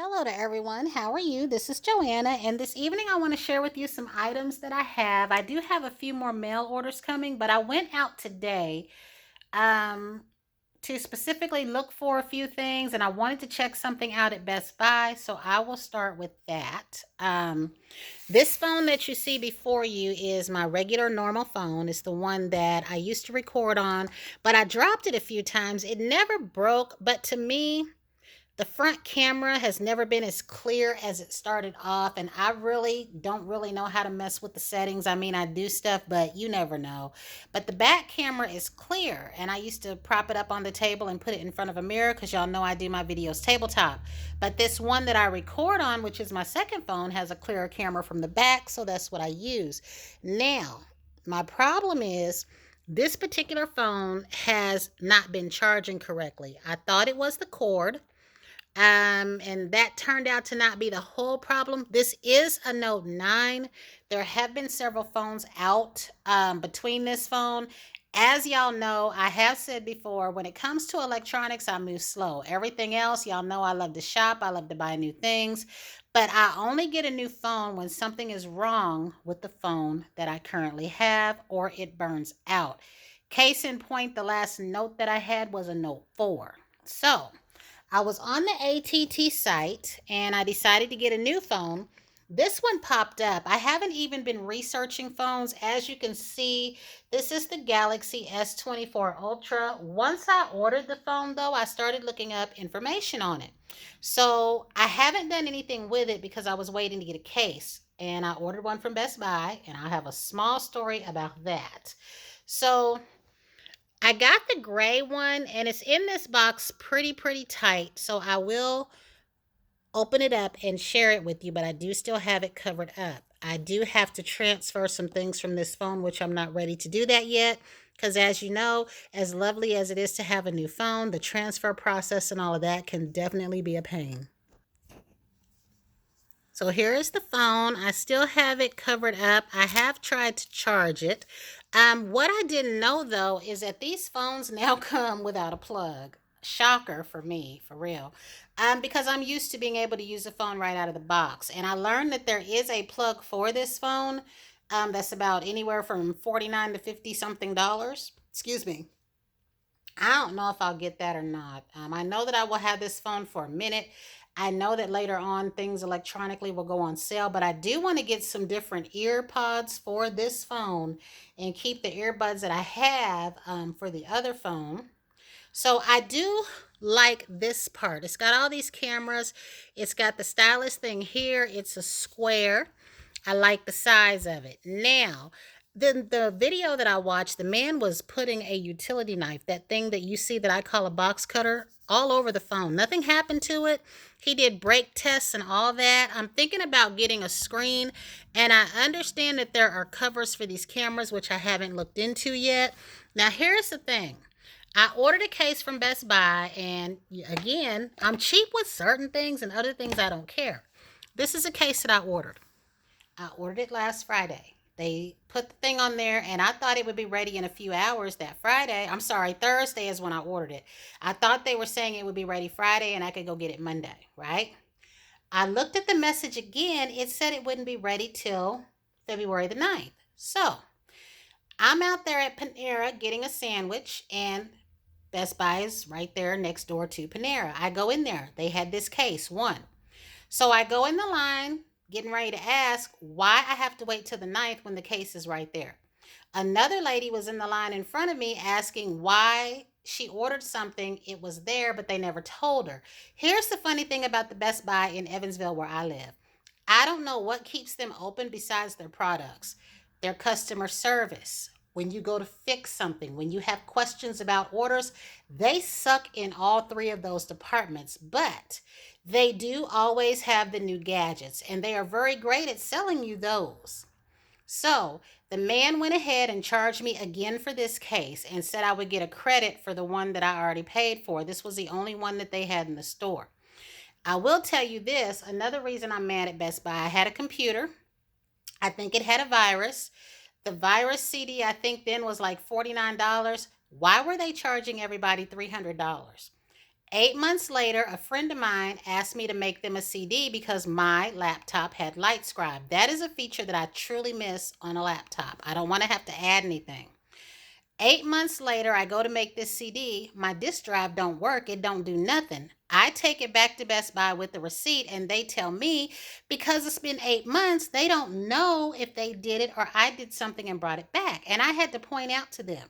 Hello to everyone. How are you? This is Joanna, and this evening I want to share with you some items that I have. I do have a few more mail orders coming, but I went out today um, to specifically look for a few things, and I wanted to check something out at Best Buy, so I will start with that. This phone that you see before you is my regular normal phone. It's the one that I used to record on, but I dropped it a few times. It never broke, but to me, the front camera has never been as clear as it started off, and I really don't really know how to mess with the settings. I mean, I do stuff, but you never know. But the back camera is clear, and I used to prop it up on the table and put it in front of a mirror because y'all know I do my videos tabletop. But this one that I record on, which is my second phone, has a clearer camera from the back, so that's what I use. Now, my problem is this particular phone has not been charging correctly. I thought it was the cord, and that turned out to not be the whole problem. This is a Note 9. There have been several phones out between this phone. As y'all know, I have said before, when it comes to electronics, I move slow. Everything else, y'all know I love to shop, I love to buy new things, but I only get a new phone when something is wrong with the phone that I currently have or it burns out. Case in point, the last Note that I had was a Note 4. So, I was on the ATT site and I decided to get a new phone. This one popped up. I haven't even been researching phones. As you can see, this is the Galaxy S24 Ultra. Once I ordered the phone, though, I started looking up information on it. So I haven't done anything with it because I was waiting to get a case. And I ordered one from Best Buy, and I'll have a small story about that. So I got the gray one and it's in this box pretty tight. So I will open it up and share it with you, but I do still have it covered up. I do have to transfer some things from this phone, which I'm not ready to do that yet. Because as you know, as lovely as it is to have a new phone, the transfer process and all of that can definitely be a pain. So here is the phone. I still have it covered up. I have tried to charge it. What I didn't know though is that these phones now come without a plug. Shocker for me, for real. Because I'm used to being able to use the phone right out of the box. And I learned that there is a plug for this phone that's about anywhere from 49 to 50 something dollars. Excuse me. I don't know if I'll get that or not. I know that I will have this phone for a minute. I know that later on things electronically will go on sale, but I do want to get some different ear pods for this phone and keep the earbuds that I have for the other phone. So I do like this part. It's got all these cameras. It's got the stylus thing here. It's a square. I like the size of it. Now, the video that I watched, the man was putting a utility knife, that thing that you see that I call a box cutter, all over the phone. Nothing happened to it. He did brake tests and all that. I'm thinking about getting a screen, and I understand that there are covers for these cameras, which I haven't looked into yet. Now, here's the thing. I ordered a case from Best Buy, and again, I'm cheap with certain things and other things I don't care. This is a case that I ordered. I ordered it last Friday. They put the thing on there, and I thought it would be ready in a few hours that Friday. I'm sorry, Thursday is when I ordered it. I thought they were saying it would be ready Friday and I could go get it Monday, right? I looked at the message again. It said it wouldn't be ready till February the 9th. So I'm out there at Panera getting a sandwich, and Best Buy is right there next door to Panera. I go in there. They had this case, one. So I go in the line, getting ready to ask why I have to wait till the 9th when the case is right there. Another lady was in the line in front of me asking why she ordered something. It was there, but they never told her. Here's the funny thing about the Best Buy in Evansville where I live. I don't know what keeps them open besides their products, their customer service. When you go to fix something, when you have questions about orders, they suck in all three of those departments. But they do always have the new gadgets, and they are very great at selling you those. So the man went ahead and charged me again for this case and said I would get a credit for the one that I already paid for. This was the only one that they had in the store. I will tell you this, another reason I'm mad at Best Buy. I had a computer. I think it had a virus. The virus CD, I think then was like $49. Why were they charging everybody $300? 8 months later, a friend of mine asked me to make them a CD because my laptop had LightScribe. That is a feature that I truly miss on a laptop. I don't want to have to add anything. 8 months later, I go to make this CD. My disk drive don't work. It don't do nothing. I take it back to Best Buy with the receipt, and they tell me because it's been 8 months, they don't know if they did it or I did something and brought it back. And I had to point out to them,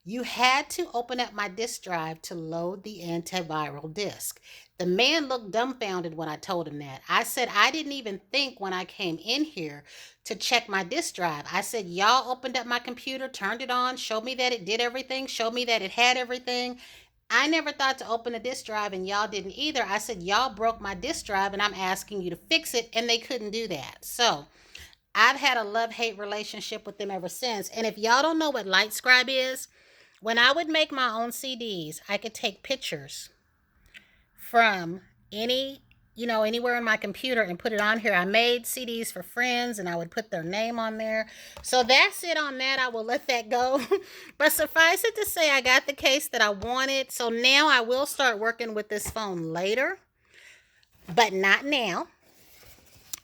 you had to open up my disk drive to load the antiviral disk. The man looked dumbfounded when I told him that. I said, I didn't even think when I came in here to check my disk drive. I said, y'all opened up my computer, turned it on, showed me that it did everything, showed me that it had everything. I never thought to open a disk drive and y'all didn't either. I said, y'all broke my disk drive and I'm asking you to fix it, and they couldn't do that. So I've had a love-hate relationship with them ever since. And if y'all don't know what LightScribe is, when I would make my own CDs, I could take pictures from anywhere in my computer and put it on here. I made CDs for friends and I would put their name on there. So that's it on that. I will let that go. But suffice it to say, I got the case that I wanted. So now I will start working with this phone later, but not now.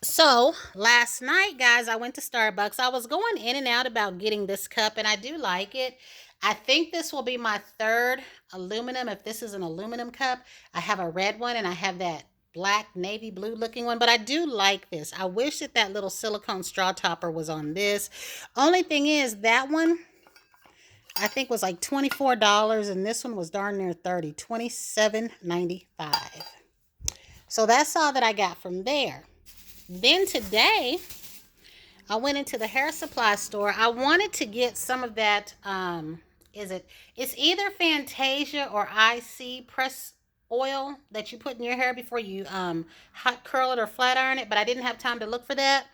So last night, guys, I went to Starbucks. I was going in and out about getting this cup, and I do like it. I think this will be my third aluminum, if this is an aluminum cup. I have a red one, and I have that black navy blue looking one, but I do like this. I wish that that little silicone straw topper was on this. Only thing is, that one I think was like $24, and this one was darn near $30, $27.95. So that's all that I got from there. Then today, I went into the hair supply store. I wanted to get some of that, it's either Fantasia or IC press oil that you put in your hair before you hot curl it or flat iron it, but I didn't have time to look for that.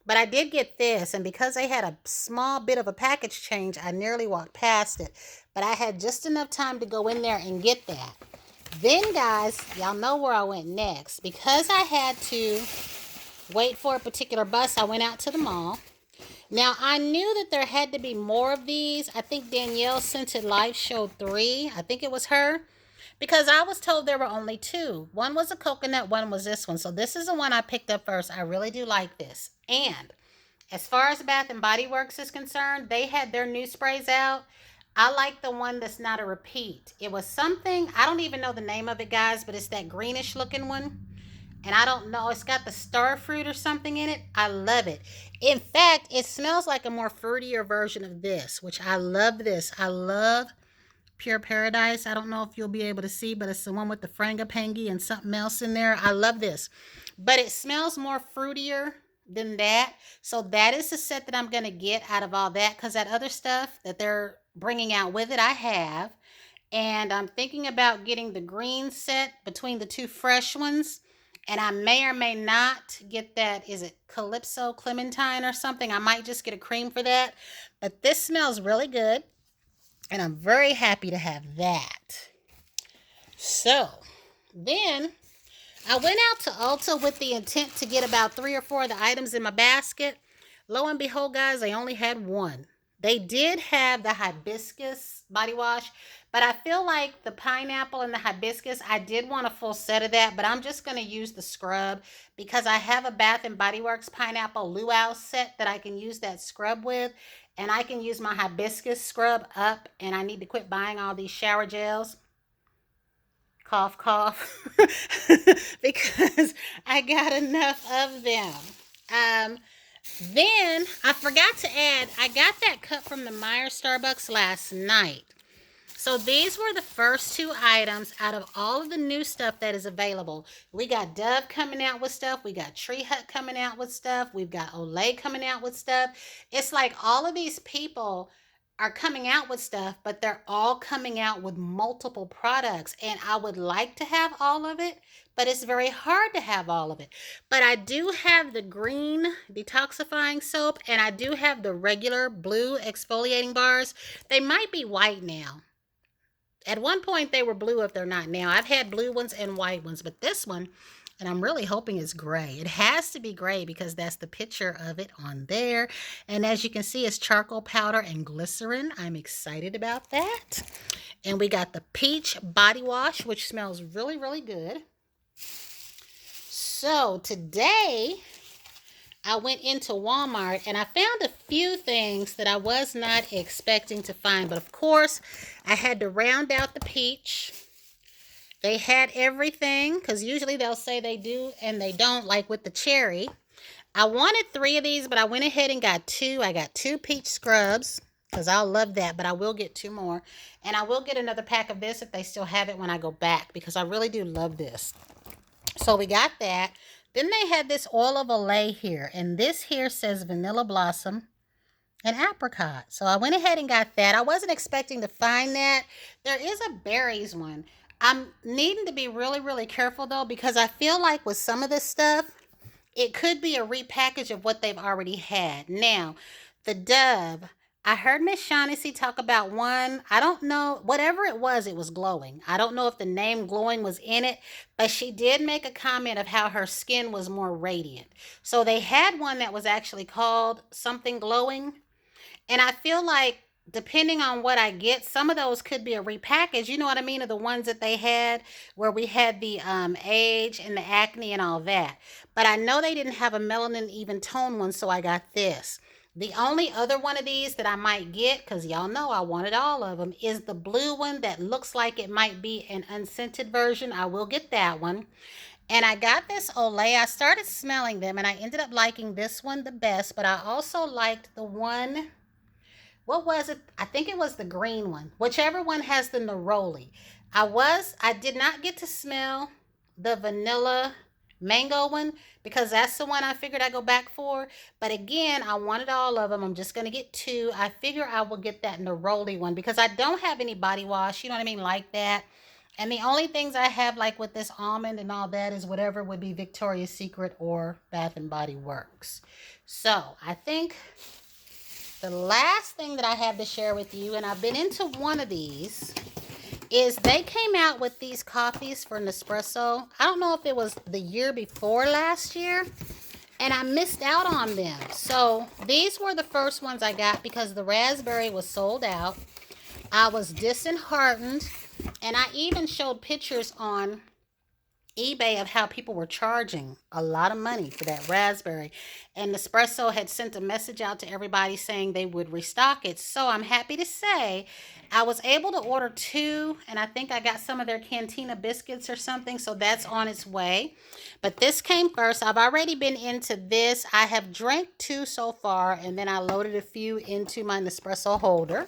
But I did get this, and because they had a small bit of a package change, I nearly walked past it. But I had just enough time to go in there and get that. Then, guys, y'all know where I went next. Because I had to wait for a particular bus, I went out to the mall. Now, I knew that there had to be more of these. I think Danielle Scented Life showed 3. I think it was her. Because I was told there were only 2. One was a coconut, one was this one. So this is the one I picked up first. I really do like this. And as far as Bath and Body Works is concerned, they had their new sprays out. I like the one that's not a repeat. It was something, I don't even know the name of it, guys, but it's that greenish looking one. And I don't know, it's got the star fruit or something in it. I love it. In fact, it smells like a more fruitier version of this, which I love this. I love Pure Paradise. I don't know if you'll be able to see, but it's the one with the frangipangi and something else in there. I love this. But it smells more fruitier than that. So that is the set that I'm going to get out of all that, because that other stuff that they're bringing out with it, I have. And I'm thinking about getting the green set between the 2 fresh ones. And I may or may not get that, is it Calypso Clementine or something? I might just get a cream for that. But this smells really good. And I'm very happy to have that. So, then I went out to Ulta with the intent to get about 3 or 4 of the items in my basket. Lo and behold, guys, they only had one. They did have the hibiscus body wash, but I feel like the pineapple and the hibiscus, I did want a full set of that, but I'm just going to use the scrub because I have a Bath and Body Works pineapple luau set that I can use that scrub with, and I can use my hibiscus scrub up, and I need to quit buying all these shower gels. Cough, cough. Because I got enough of them. Then I forgot to add, I got that cup from the Meijer Starbucks last night. So these were the first 2 items out of all of the new stuff that is available. We got Dove coming out with stuff. We got Tree Hut coming out with stuff. We've got Olay coming out with stuff. It's like all of these people are coming out with stuff, but they're all coming out with multiple products. And I would like to have all of it, but it's very hard to have all of it. But I do have the green detoxifying soap, and I do have the regular blue exfoliating bars. They might be white now. At one point, they were blue if they're not now. I've had blue ones and white ones, but this one, and I'm really hoping it's gray. It has to be gray because that's the picture of it on there. And as you can see, it's charcoal powder and glycerin. I'm excited about that. And we got the peach body wash, which smells really, really good. So today I went into Walmart and I found a few things that I was not expecting to find. But of course, I had to round out the peach. They had everything because usually they'll say they do and they don't, like with the cherry. I wanted 3 of these, but I went ahead and got 2. I got 2 peach scrubs because I'll love that, but I will get 2 more. And I will get another pack of this if they still have it when I go back because I really do love this. So we got that. Then they had this oil of Olay here, and this here says vanilla blossom and apricot. So I went ahead and got that. I wasn't expecting to find that. There is a berries one. I'm needing to be really, really careful though, because I feel like with some of this stuff, it could be a repackage of what they've already had. Now, the Dove. I heard Miss Shaughnessy talk about one. I don't know. Whatever it was glowing. I don't know if the name glowing was in it, but she did make a comment of how her skin was more radiant. So they had one that was actually called something glowing. And I feel like depending on what I get, some of those could be a repackage. You know what I mean? Of the ones that they had where we had the age and the acne and all that. But I know they didn't have a melanin even tone one, so I got this. The only other one of these that I might get, because y'all know I wanted all of them, is the blue one that looks like it might be an unscented version. I will get that one. And I got this Olay. I started smelling them, and I ended up liking this one the best. But I also liked the one, what was it? I think it was the green one. Whichever one has the neroli. I did not get to smell the vanilla mango one because that's the one I figured I'd go back for. But again, I wanted all of them. I'm just going to get 2. I figure I will get that neroli one because I don't have any body wash, you know what I mean, like that. And the only things I have like with this almond and all that is whatever would be Victoria's Secret or Bath and Body Works. So I think the last thing that I have to share with you, and I've been into one of these, is they came out with these coffees for Nespresso. I don't know if it was the year before last year, and I missed out on them. So these were the first ones I got because the raspberry was sold out. I was disheartened, and I even showed pictures on eBay of how people were charging a lot of money for that raspberry. And Nespresso had sent a message out to everybody saying they would restock it. So I'm happy to say I was able to order 2, and I think I got some of their Cantina biscuits or something. So that's on its way. But this came first. I've already been into this. I have drank 2 so far, and then I loaded a few into my Nespresso holder.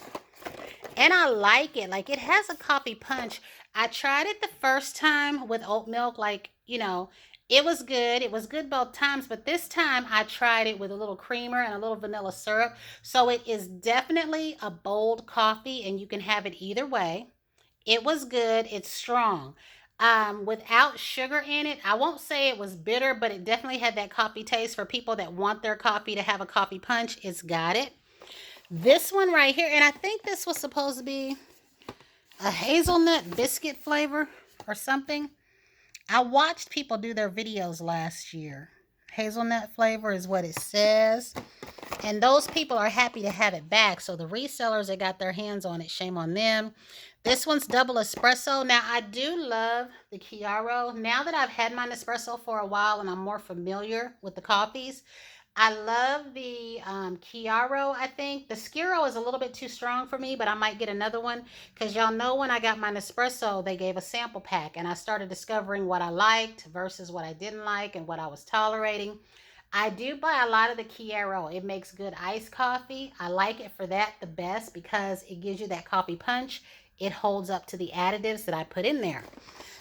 And I like it. Like, it has a coffee punch. I tried it the first time with oat milk. Like, you know, it was good. It was good both times. But this time I tried it with a little creamer and a little vanilla syrup. So it is definitely a bold coffee, and you can have it either way. It was good. It's strong. Without sugar in it, I won't say it was bitter, but it definitely had that coffee taste for people that want their coffee to have a coffee punch. It's got it. This one right here, and I think this was supposed to be a hazelnut biscuit flavor or something. I watched people do their videos last year. Hazelnut flavor is what it says. And those people are happy to have it back. So the resellers that got their hands on it, shame on them. This one's double espresso. Now, I do love the Chiaro. Now that I've had my Nespresso for a while and I'm more familiar with the coffees, I love the Chiaro, I think. The Sciro is a little bit too strong for me, but I might get another one. Because y'all know when I got my Nespresso, they gave a sample pack. And I started discovering what I liked versus what I didn't like and what I was tolerating. I do buy a lot of the Chiaro. It makes good iced coffee. I like it for that the best because it gives you that coffee punch. It holds up to the additives that I put in there.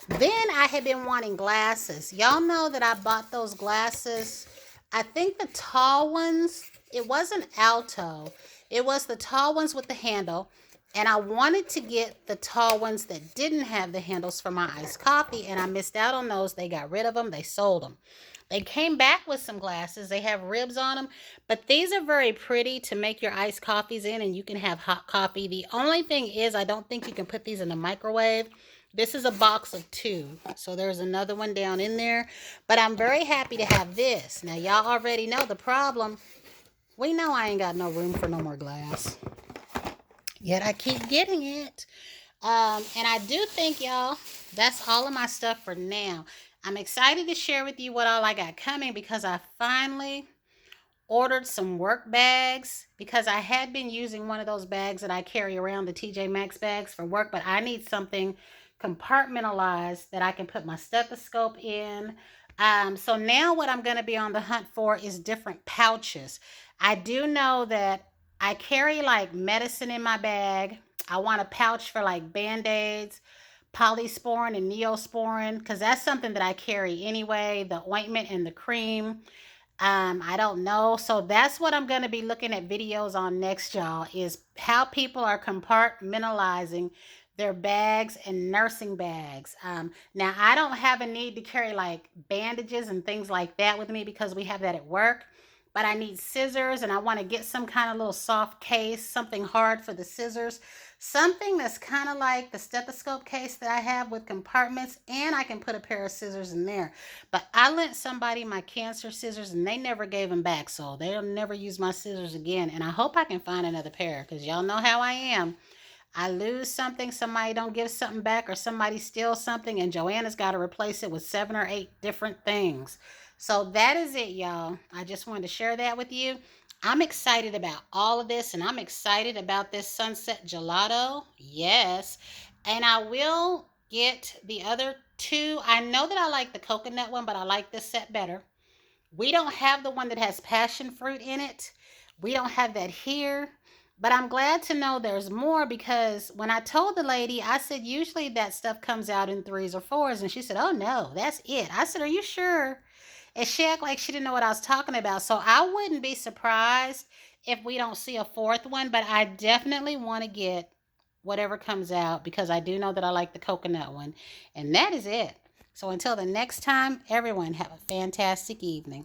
Then I had been wanting glasses. Y'all know that I bought those glasses. I think the tall ones, it wasn't Alto. It was the tall ones with the handle. And I wanted to get the tall ones that didn't have the handles for my iced coffee. And I missed out on those. They got rid of them. They sold them. They came back with some glasses. They have ribs on them. But these are very pretty to make your iced coffees in. And you can have hot coffee. The only thing is I don't think you can put these in the microwave. This is a box of 2. So there's another one down in there. But I'm very happy to have this. Now, y'all already know the problem. We know I ain't got no room for no more glass. Yet I keep getting it. And I do think, y'all, that's all of my stuff for now. I'm excited to share with you what all I got coming because I finally ordered some work bags because I had been using one of those bags that I carry around, the TJ Maxx bags for work, but I need something compartmentalized that I can put my stethoscope in. So now what I'm going to be on the hunt for is different pouches. I do know that I carry like medicine in my bag. I want a pouch for like band-aids, polysporin and neosporin because that's something that I carry anyway, the ointment and the cream. I don't know. So that's what I'm going to be looking at videos on next, y'all, is how people are compartmentalizing their bags and nursing bags. Now, I don't have a need to carry like bandages and things like that with me because we have that at work. But I need scissors and I want to get some kind of little soft case, something hard for the scissors, something that's kind of like the stethoscope case that I have with compartments, and I can put a pair of scissors in there. But I lent somebody my cancer scissors and they never gave them back. So they'll never use my scissors again. And I hope I can find another pair because y'all know how I am. I lose something, somebody don't give something back, or somebody steals something, and Joanna's got to replace it with 7 or 8 different things. So that is it, y'all. I just wanted to share that with you. I'm excited about all of this, and I'm excited about this sunset gelato. Yes. And I will get the other two. I know that I like the coconut one, but I like this set better. We don't have the one that has passion fruit in it. We don't have that here. But I'm glad to know there's more because when I told the lady, I said, usually that stuff comes out in threes or fours. And she said, oh no, that's it. I said, are you sure? And she acted like she didn't know what I was talking about. So I wouldn't be surprised if we don't see a fourth one. But I definitely want to get whatever comes out because I do know that I like the coconut one. And that is it. So until the next time, everyone have a fantastic evening.